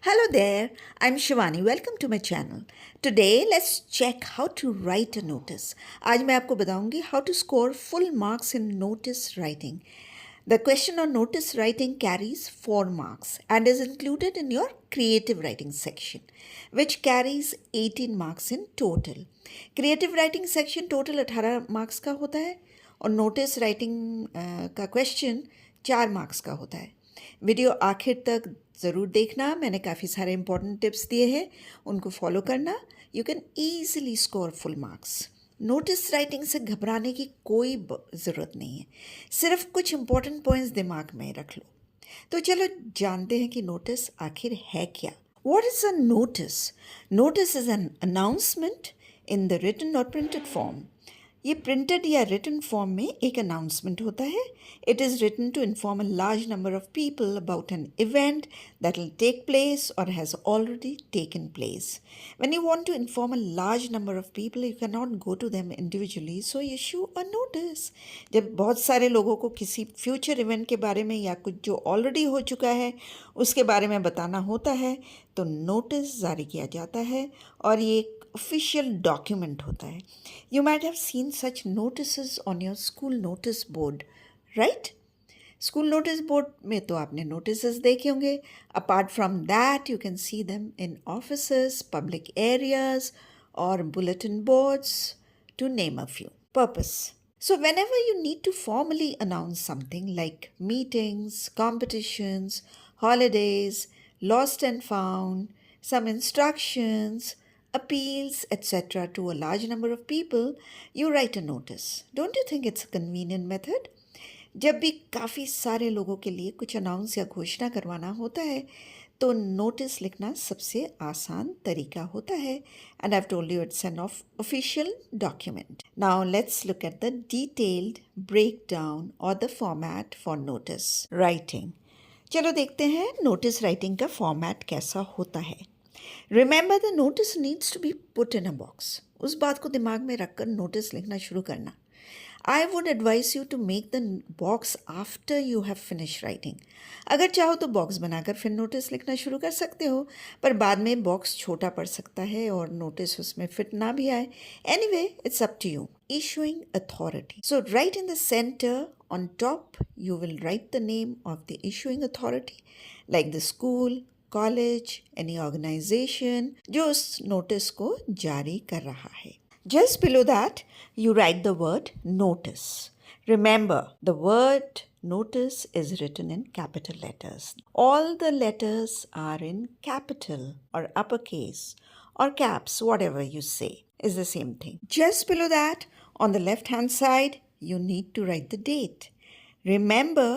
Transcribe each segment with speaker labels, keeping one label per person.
Speaker 1: Hello there, I'm Shivani. Welcome to my channel. Today let's check how to write a notice. आज मैं आपको बताऊंगी how to score full marks in notice writing. The question on notice writing carries 4 marks and is included in your creative writing section, which carries 18 marks in total. Creative writing section total 18 marks का होता है और notice writing का question 4 marks का होता है. Video आखिर तक ज़रूर देखना. मैंने काफ़ी सारे इंपॉर्टेंट टिप्स दिए हैं, उनको फॉलो करना. You can easily score full marks. Notice writing से घबराने की कोई ज़रूरत नहीं है, सिर्फ कुछ इंपॉर्टेंट पॉइंट्स दिमाग में रख लो. तो चलो जानते हैं कि नोटिस आखिर है क्या. What is a notice? Notice is an announcement in the written or printed form. ये प्रिंटेड या रिटन फॉर्म में एक अनाउंसमेंट होता है. It is written to inform a large number of people about an event that will take place or has already taken place. When you want to inform a large number of people you can not go to them individually, so issue a notice. जब बहुत सारे लोगों को किसी future event के बारे में या कुछ जो ऑलरेडी हो चुका है उसके बारे में बताना होता है तो नोटिस जारी किया जाता है और ये एक ऑफिशियल डॉक्यूमेंट होता है. You might have seen such notices on your school notice board, right? School notice board में तो आपने notices देखे होंगे. Apart from that, you can see them in offices, public areas, or bulletin boards, to name a few. Purpose. So whenever you need to formally announce something like meetings, competitions, holidays, lost and found, some instructions, appeals, etc. to a large number of people, you write a notice. Don't you think it's a convenient method? जब भी काफ़ी सारे लोगों के लिए कुछ announce या घोषणा करवाना होता है तो नोटिस लिखना सबसे आसान तरीका होता है. And I have told you it's an official document. Now let's look at the detailed breakdown or the format for notice writing. चलो देखते हैं नोटिस राइटिंग का फॉर्मेट कैसा होता है. Remember, the notice needs to be put in a box. उस बात को दिमाग में रखकर नोटिस लिखना शुरू करना. I would advise you to make the box after you have finished writing. अगर चाहो तो बॉक्स बनाकर फिर नोटिस लिखना शुरू कर सकते हो, पर बाद में बॉक्स छोटा पड़ सकता है और नोटिस उसमें फिट ना भी आए. Anyway, it's up to you. Issuing authority. So right in the center on top, you will write the name of the issuing authority, like the school, college, any organisation जो उस notice को जारी कर रहा है. Just below that you write the word notice. Remember the word notice is written in capital letters. All the letters are in capital or uppercase or caps, whatever you say is the same thing. Just below that, on the left hand side, you need to write the date. Remember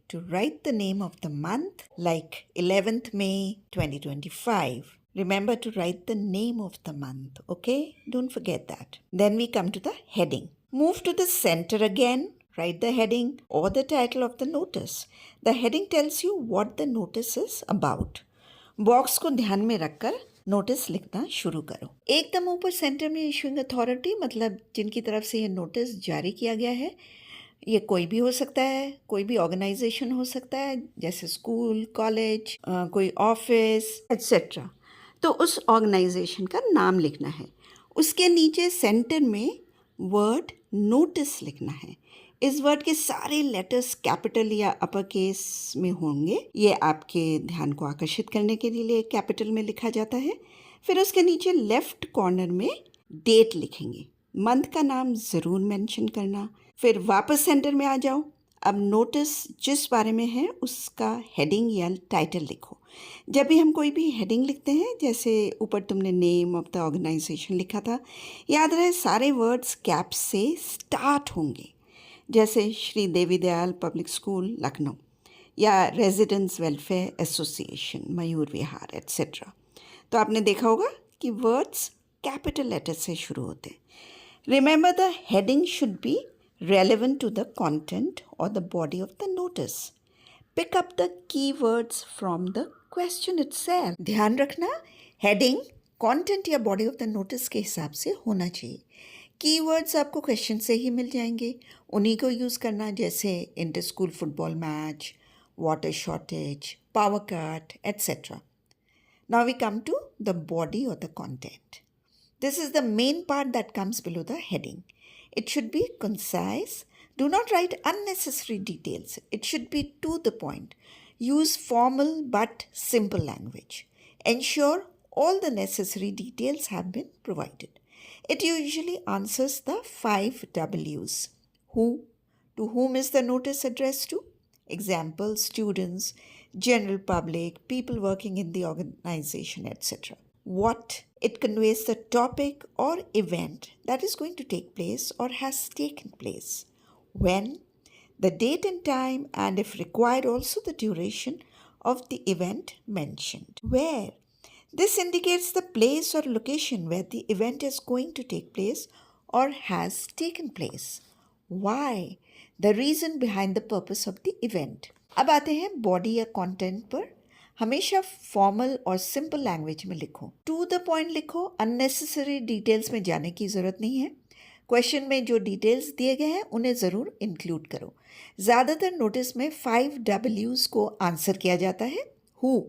Speaker 1: to write the name of the month, like 11th May 2025. Remember to write the name of the month, okay? Don't forget that. Then we come to the heading. Move to the center again. Write the heading or the title of the notice. The heading tells you what the notice is about. Box को ध्यान में रखकर notice लिखना शुरू करो. एकदम ऊपर centre में इशूइंग अथॉरिटी मतलब जिनकी तरफ से ये नोटिस जारी किया गया है. ये कोई भी हो सकता है, कोई भी ऑर्गेनाइजेशन हो सकता है, जैसे स्कूल, कॉलेज, कोई ऑफिस एट्सेट्रा. तो उस ऑर्गेनाइजेशन का नाम लिखना है. उसके नीचे सेंटर में वर्ड नोटिस लिखना है. इस वर्ड के सारे लेटर्स कैपिटल या अपर केस में होंगे. ये आपके ध्यान को आकर्षित करने के लिए कैपिटल में लिखा जाता है. फिर उसके नीचे लेफ्ट कॉर्नर में डेट लिखेंगे. मंथ का नाम ज़रूर मेंशन करना. फिर वापस सेंटर में आ जाओ. अब नोटिस जिस बारे में है उसका हेडिंग या टाइटल लिखो. जब भी हम कोई भी हेडिंग लिखते हैं, जैसे ऊपर तुमने नेम ऑफ द ऑर्गेनाइजेशन लिखा था, याद रहे सारे वर्ड्स कैप से स्टार्ट होंगे, जैसे श्री देवी दयाल पब्लिक स्कूल लखनऊ या residents welfare association Mayur Vihar etcetera. तो आपने देखा होगा कि वर्ड्स कैपिटल लेटर से शुरू होते हैं. Remember the heading should be relevant to the content or the body of the notice. Pick up the keywords from the question itself. ध्यान रखना heading content या body of the notice के हिसाब से होना चाहिए. Keywords आपको question से ही मिल जाएंगे, उन्हीं को यूज़ करना, जैसे inter school football match, water shortage, power cut etcetera. Now we come to the body or the content. This is the main part that comes below the heading. It should be concise. Do not write unnecessary details. It should be to the point. Use formal but simple language. Ensure all the necessary details have been provided. It usually answers the 5 W's. Who? To whom is the notice addressed to? Example, students, general public, people working in the organization, etc. What? It conveys the topic or event that is going to take place or has taken place. When? The date and time, and if required also the duration of the event mentioned. Where? This indicates the place or location where the event is going to take place or has taken place. Why? The reason behind the purpose of the event. अब आते हैं body या content पर. हमेशा formal और simple language में लिखो. To the point लिखो. अननेसेसरी डिटेल्स में जाने की ज़रूरत नहीं है. क्वेश्चन में जो डिटेल्स दिए गए हैं उन्हें ज़रूर इंक्लूड करो. ज़्यादातर नोटिस में 5 W's को आंसर किया जाता है. हु?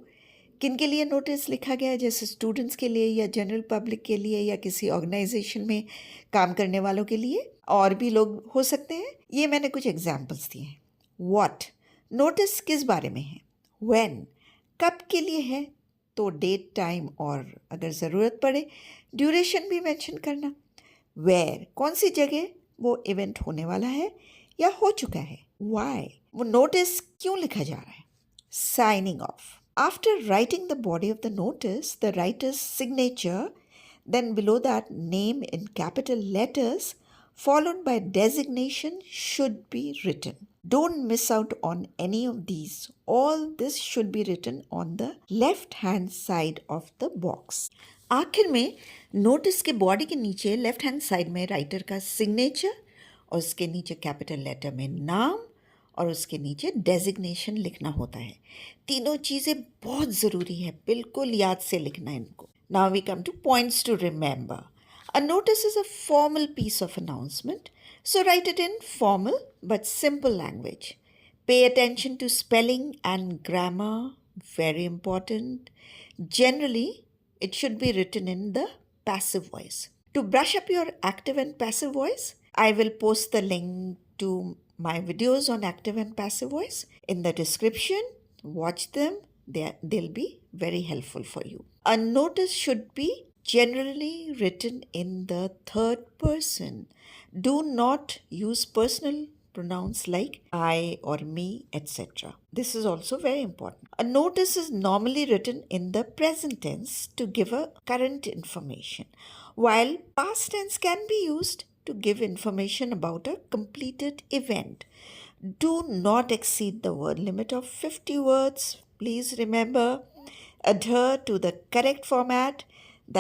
Speaker 1: किन के लिए नोटिस लिखा गया है, जैसे स्टूडेंट्स के लिए या जनरल पब्लिक के लिए या किसी ऑर्गेनाइजेशन में काम करने वालों के लिए, और भी लोग हो सकते हैं. ये मैंने कुछ एग्जाम्पल्स दिए हैं. व्हाट? नोटिस किस बारे में है. व्हेन? कब के लिए है, तो डेट, टाइम और अगर ज़रूरत पड़े ड्यूरेशन भी मेंशन करना. वेयर? कौन सी जगह वो इवेंट होने वाला है या हो चुका है. वाई? वो नोटिस क्यों लिखा जा रहा है. Signing off. After writing the body of the notice, the writer's signature, then below that name in capital letters, followed by designation should be written. Don't miss out on any of these. All this should be written on the left hand side of the box. आखिर में notice के body के नीचे left hand side में writer का signature और उसके नीचे कैपिटल लेटर में नाम और उसके नीचे डेजिग्नेशन लिखना होता है. तीनों चीज़ें बहुत ज़रूरी है, बिल्कुल याद से लिखना है इनको. Now we come to points to remember. A notice is a formal piece of announcement, so write it in formal but simple language. Pay attention to spelling and grammar, very important. Generally it should be written in the passive voice. To brush up your active and passive voice, I will post the link to my videos on active and passive voice in the description. Watch them. They'll be very helpful for you. A notice should be generally written in the third person. Do not use personal pronouns like I or me, etc. This is also very important. A notice is normally written in the present tense to give a current information, while past tense can be used to give information about a completed event. Do not exceed the word limit of 50 words. Please remember, adhere to the correct format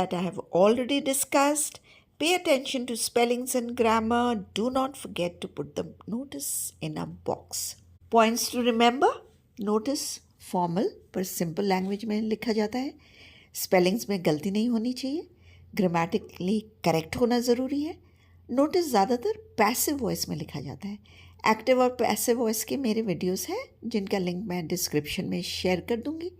Speaker 1: that I have already discussed. Pay attention to spellings and grammar. Do not forget to put the notice in a box. Points to remember. Notice formal पर simple language में लिखा जाता है. Spellings में गलती नहीं होनी चाहिए. Grammatically correct होना ज़रूरी है. Notice ज़्यादातर passive voice में लिखा जाता है. Active और passive voice के मेरे videos हैं जिनका लिंक मैं description में शेयर कर दूँगी.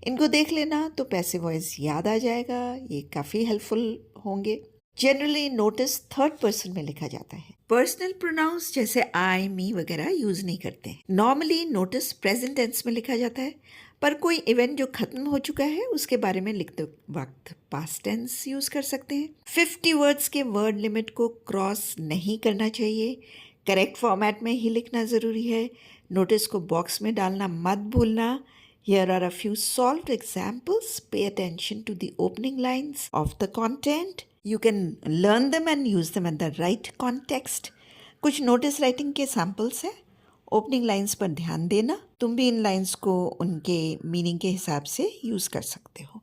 Speaker 1: इनको देख लेना तो passive voice याद आ जाएगा. ये काफ़ी helpful होंगे. जनरली नोटिस थर्ड पर्सन में लिखा जाता है. पर्सनल प्रोनाउंस जैसे आई, मी वगैरह यूज़ नहीं करते हैं. नॉर्मली नोटिस प्रेजेंट टेंस में लिखा जाता है, पर कोई इवेंट जो ख़त्म हो चुका है उसके बारे में लिखते वक्त पास्ट टेंस यूज़ कर सकते हैं. 50 वर्ड्स के वर्ड लिमिट को क्रॉस नहीं करना चाहिए. करेक्ट फॉर्मेट में ही लिखना ज़रूरी है. नोटिस को बॉक्स में डालना मत भूलना. Here are a few solved examples. Pay attention to the opening lines of the content. You can learn them and use them in the right context. कुछ नोटिस राइटिंग के सैम्पल्स हैं. Opening lines पर ध्यान देना. तुम भी इन lines को उनके मीनिंग के हिसाब से यूज़ कर सकते हो.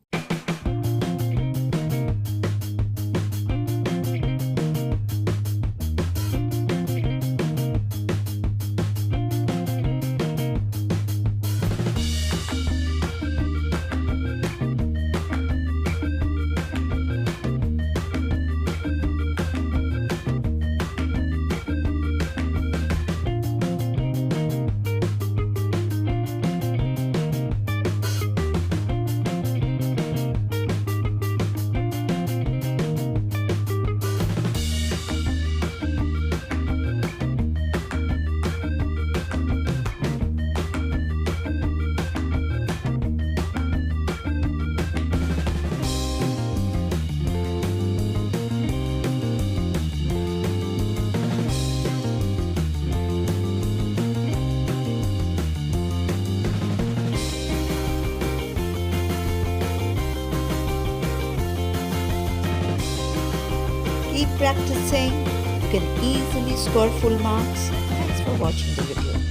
Speaker 1: Keep practicing. You can easily score full marks. Thanks for watching the video.